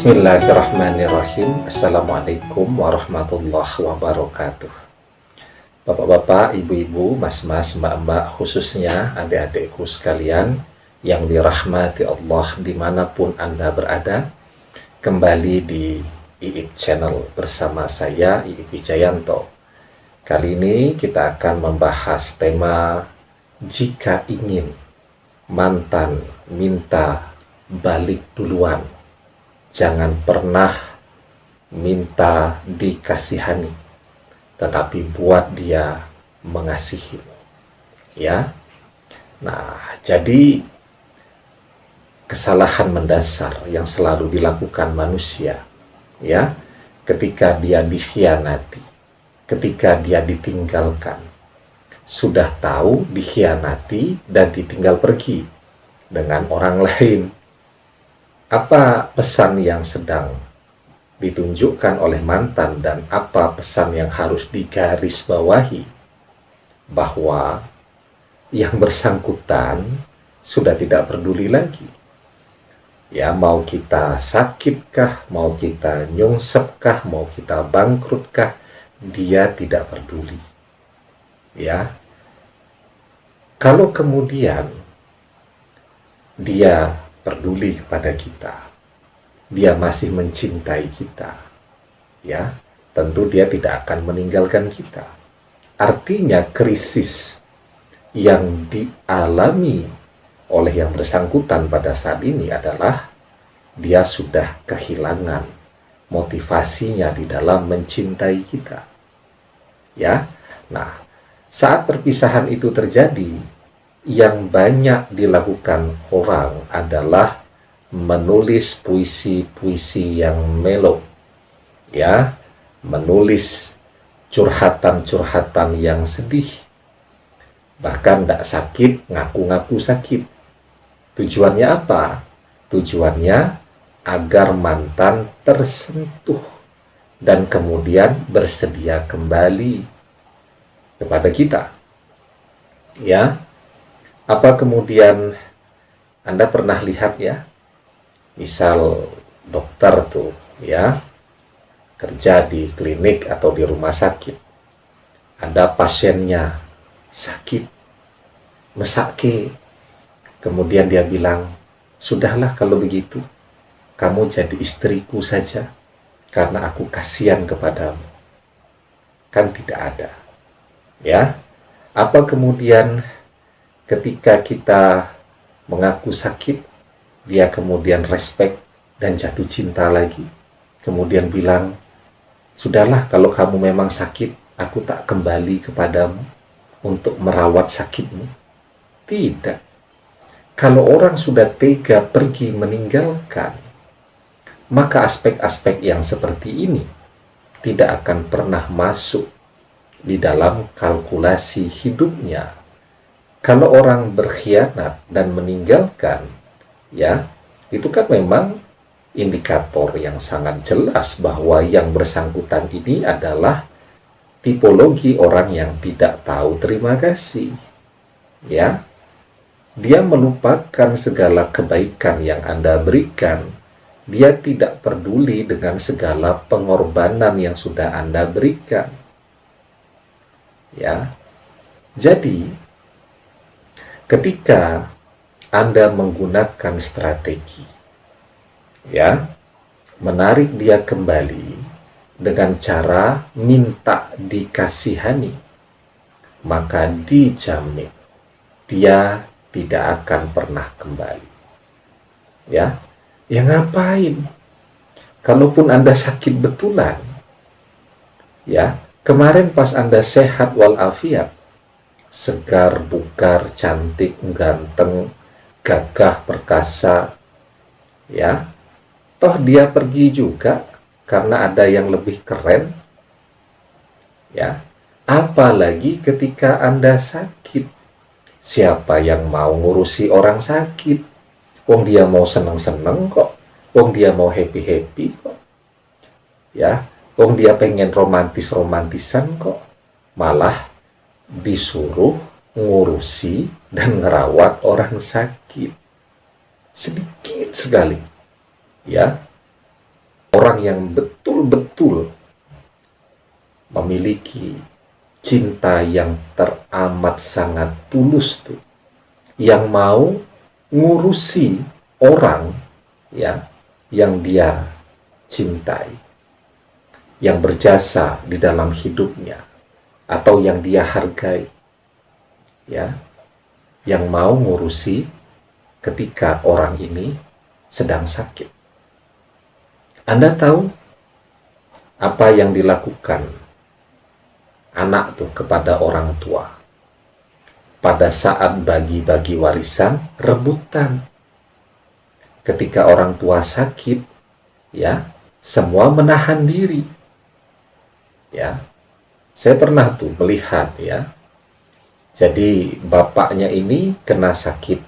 Bismillahirrahmanirrahim. Assalamualaikum warahmatullahi wabarakatuh. Bapak-bapak, ibu-ibu, mas-mas, mbak-mbak, khususnya adik-adikku sekalian yang dirahmati Allah dimanapun Anda berada, kembali di IIP Channel bersama saya, IIP Wijayanto. Kali ini kita akan membahas tema jika ingin mantan minta balik duluan. Jangan pernah minta dikasihani, tetapi buat dia mengasihimu. Ya. Nah, jadi kesalahan mendasar yang selalu dilakukan manusia, ya, ketika dia dikhianati, ketika dia ditinggalkan, sudah tahu dikhianati dan ditinggal pergi dengan orang lain. Apa pesan yang sedang ditunjukkan oleh mantan dan apa pesan yang harus digarisbawahi? Bahwa yang bersangkutan sudah tidak peduli lagi. Ya, mau kita sakitkah, mau kita nyungsepkah, mau kita bangkrutkah, dia tidak peduli. Ya. Kalau kemudian dia peduli kepada kita, dia masih mencintai kita, ya, tentu dia tidak akan meninggalkan kita. Artinya krisis yang dialami oleh yang bersangkutan pada saat ini adalah dia sudah kehilangan motivasinya di dalam mencintai kita. Ya. Nah, saat perpisahan itu terjadi, yang banyak dilakukan orang adalah menulis puisi-puisi yang melo, ya, menulis curhatan-curhatan yang sedih, bahkan tidak sakit, ngaku-ngaku sakit. Tujuannya apa? Tujuannya agar mantan tersentuh dan kemudian bersedia kembali kepada kita. Ya. Apa kemudian Anda pernah lihat, ya, misal dokter tuh, ya, kerja di klinik atau di rumah sakit, ada pasiennya sakit, mesake, kemudian dia bilang, sudahlah kalau begitu, kamu jadi istriku saja, karena aku kasihan kepadamu. Kan tidak ada. Ya. Apa kemudian ketika kita mengaku sakit, dia kemudian respect dan jatuh cinta lagi. Kemudian bilang, sudahlah kalau kamu memang sakit, aku tak kembali kepadamu untuk merawat sakitmu. Tidak. Kalau orang sudah tega pergi meninggalkan, maka aspek-aspek yang seperti ini tidak akan pernah masuk di dalam kalkulasi hidupnya. Kalau orang berkhianat dan meninggalkan, ya, itu kan memang indikator yang sangat jelas bahwa yang bersangkutan ini adalah tipologi orang yang tidak tahu terima kasih. Ya. Dia melupakan segala kebaikan yang Anda berikan. Dia tidak peduli dengan segala pengorbanan yang sudah Anda berikan. Ya. Jadi ketika Anda menggunakan strategi, ya, menarik dia kembali dengan cara minta dikasihani, maka dijamin dia tidak akan pernah kembali. Ya, ya ngapain? Kalaupun Anda sakit betulan, ya, kemarin pas Anda sehat walafiat, segar, bugar, cantik, ganteng, gagah, perkasa, ya, toh dia pergi juga karena ada yang lebih keren, ya. Apalagi ketika Anda sakit, siapa yang mau ngurusi orang sakit? Wong dia mau seneng-seneng kok, wong dia mau happy-happy kok, ya, wong dia pengen romantis-romantisan kok, malah disuruh ngurusi dan ngerawat orang sakit. Sedikit sekali, ya. orang yang betul-betul memiliki cinta yang teramat sangat tulus tuh, yang mau ngurusi orang ya yang dia cintai, yang berjasa di dalam hidupnya atau yang dia hargai, ya, yang mau ngurusi ketika orang ini sedang sakit. Anda tahu apa yang dilakukan anak tuh kepada orang tua pada saat bagi-bagi warisan? Rebutan. Ketika orang tua sakit, ya, semua menahan diri. Ya, saya pernah tuh melihat, ya. Jadi bapaknya ini kena sakit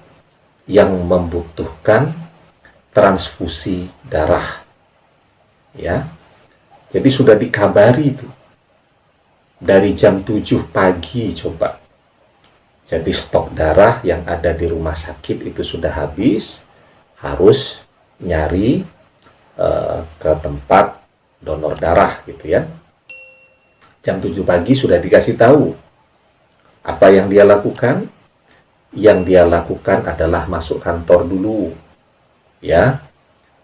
yang membutuhkan transfusi darah. Ya. Jadi sudah dikabari tuh dari jam 7 pagi coba. Jadi stok darah yang ada di rumah sakit itu sudah habis, harus nyari ke tempat donor darah gitu ya. Jam 7 pagi sudah dikasih tahu. Apa yang dia lakukan? Yang dia lakukan adalah masuk kantor dulu. Ya.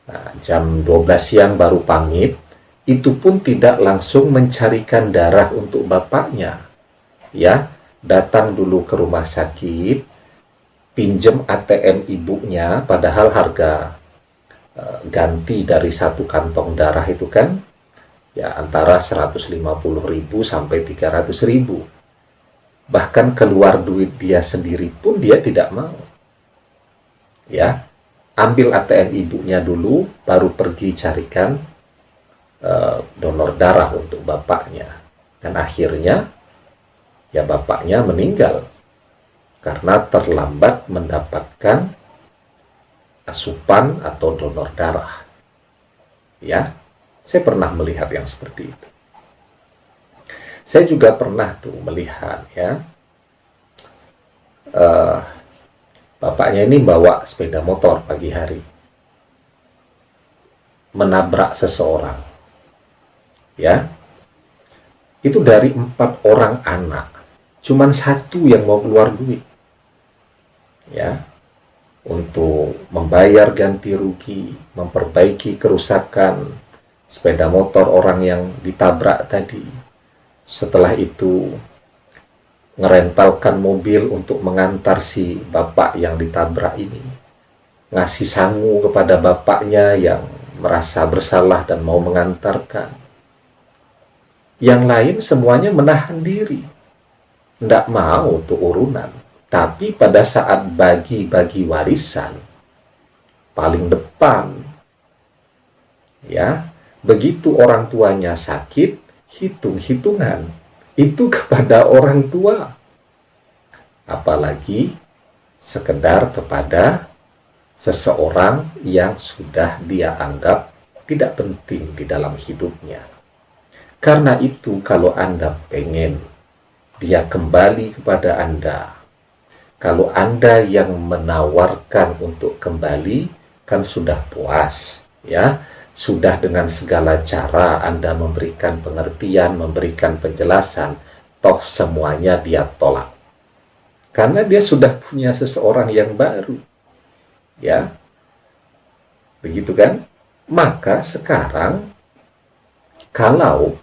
Nah, jam 12 siang baru pamit. Itu pun tidak langsung mencarikan darah untuk bapaknya. Ya, datang dulu ke rumah sakit, pinjam ATM ibunya, padahal harga ganti dari satu kantong darah itu kan ya antara 150.000 sampai 300.000. Bahkan keluar duit dia sendiri pun dia tidak mau. Ya, ambil ATM ibunya dulu, baru pergi carikan donor darah untuk bapaknya. Dan akhirnya ya bapaknya meninggal karena terlambat mendapatkan asupan atau donor darah. Ya, saya pernah melihat yang seperti itu. Saya juga pernah tuh melihat, ya, bapaknya ini bawa sepeda motor pagi hari, menabrak seseorang. Ya, itu dari 4 orang anak, cuman 1 yang mau keluar duit, ya, untuk membayar ganti rugi, memperbaiki kerusakan sepeda motor orang yang ditabrak tadi. Setelah itu ngerentalkan mobil untuk mengantar si bapak yang ditabrak ini, ngasih sangu kepada bapaknya yang merasa bersalah dan mau mengantarkan. Yang lain semuanya menahan diri, tidak mau tuh urunan. Tapi pada saat bagi-bagi warisan, paling depan. Ya, begitu orang tuanya sakit, hitung-hitungan itu kepada orang tua. Apalagi sekedar kepada seseorang yang sudah dia anggap tidak penting di dalam hidupnya. Karena itu kalau Anda pengen dia kembali kepada Anda, kalau Anda yang menawarkan untuk kembali, kan sudah puas, ya, sudah dengan segala cara Anda memberikan pengertian, memberikan penjelasan, toh semuanya dia tolak. Karena dia sudah punya seseorang yang baru, ya, begitu kan? Maka sekarang kalau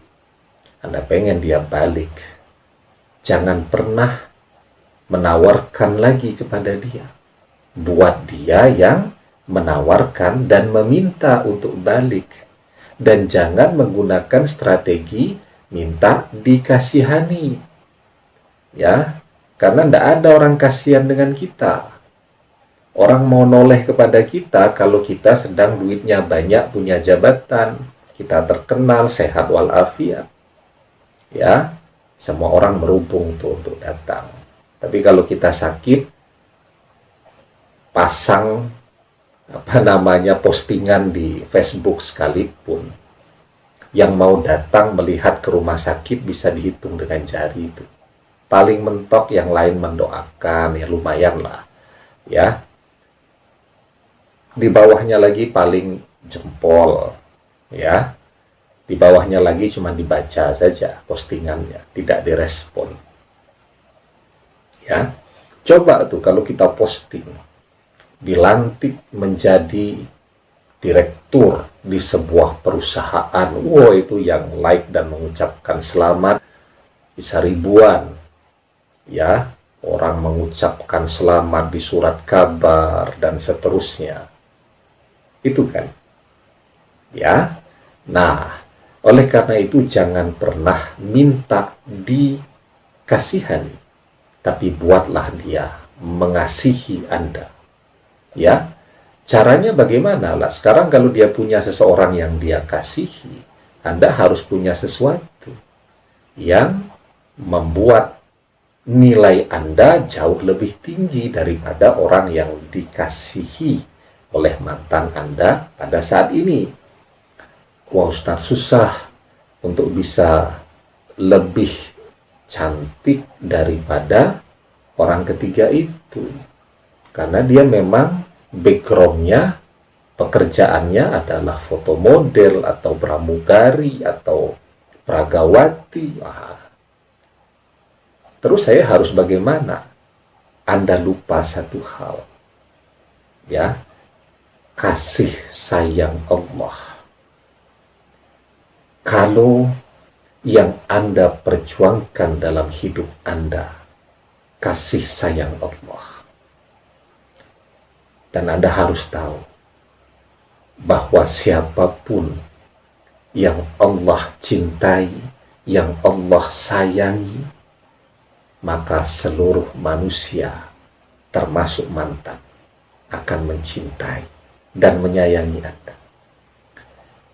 Anda pengen dia balik, jangan pernah menawarkan lagi kepada dia. Buat dia yang menawarkan dan meminta untuk balik. Dan jangan menggunakan strategi minta dikasihani. Ya, karena tidak ada orang kasihan dengan kita. Orang mau noleh kepada kita kalau kita sedang duitnya banyak, punya jabatan, kita terkenal, sehat walafiat. Ya, semua orang merubung tuh untuk datang. Tapi kalau kita sakit, pasang postingan di Facebook sekalipun, yang mau datang melihat ke rumah sakit bisa dihitung dengan jari itu. Paling mentok, yang lain mendoakan, ya lumayan lah. Ya, di bawahnya lagi paling jempol. Ya, di bawahnya lagi cuma dibaca saja postingannya, tidak direspon. Ya, coba tuh kalau kita posting, dilantik menjadi direktur di sebuah perusahaan, wow, itu yang like dan mengucapkan selamat bisa ribuan. Ya, orang mengucapkan selamat di surat kabar dan seterusnya. Itu kan. Ya. Nah, oleh karena itu jangan pernah minta dikasihani, tapi buatlah dia mengasihi Anda. Ya. Caranya bagaimana lah? Sekarang kalau dia punya seseorang yang dia kasihi, Anda harus punya sesuatu yang membuat nilai Anda jauh lebih tinggi daripada orang yang dikasihi oleh mantan Anda pada saat ini. Wah, Ustaz, susah untuk bisa lebih cantik daripada orang ketiga itu. Karena dia memang background-nya, pekerjaannya adalah foto model atau pramugari atau pragawati. Terus saya harus bagaimana? Anda lupa satu hal. Ya, kasih sayang Allah. Kalau yang Anda perjuangkan dalam hidup Anda, kasih sayang Allah. Dan Anda harus tahu bahwa siapapun yang Allah cintai, yang Allah sayangi, maka seluruh manusia, termasuk mantan, akan mencintai dan menyayangi Anda.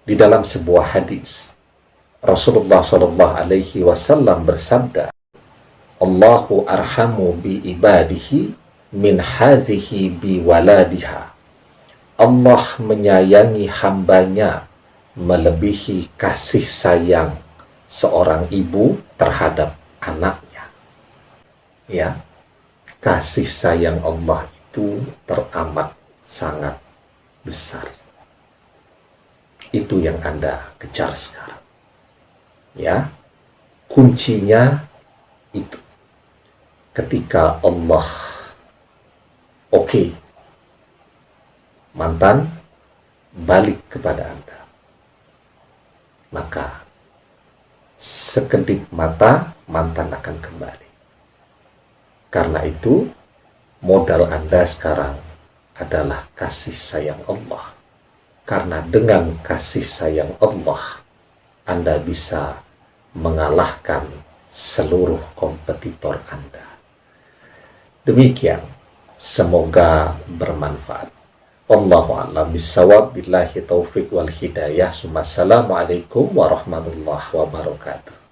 Di dalam sebuah hadis, Rasulullah SAW bersabda, Allahu arhamu bi ibadihi min hazihi bi waladiha. Allah menyayangi hambanya melebihi kasih sayang seorang ibu terhadap anaknya. Ya, kasih sayang Allah itu teramat sangat besar. Itu yang Anda kejar sekarang. Ya, kuncinya itu. Ketika Allah oke, mantan balik kepada Anda, maka sekedip mata mantan akan kembali. Karena itu, modal Anda sekarang adalah kasih sayang Allah. Karena dengan kasih sayang Allah, Anda bisa mengalahkan seluruh kompetitor Anda. Demikian, semoga bermanfaat. Wallahu a'lam bishawab, billahi taufiq wal hidayah. Assalamualaikum warahmatullahi wabarakatuh.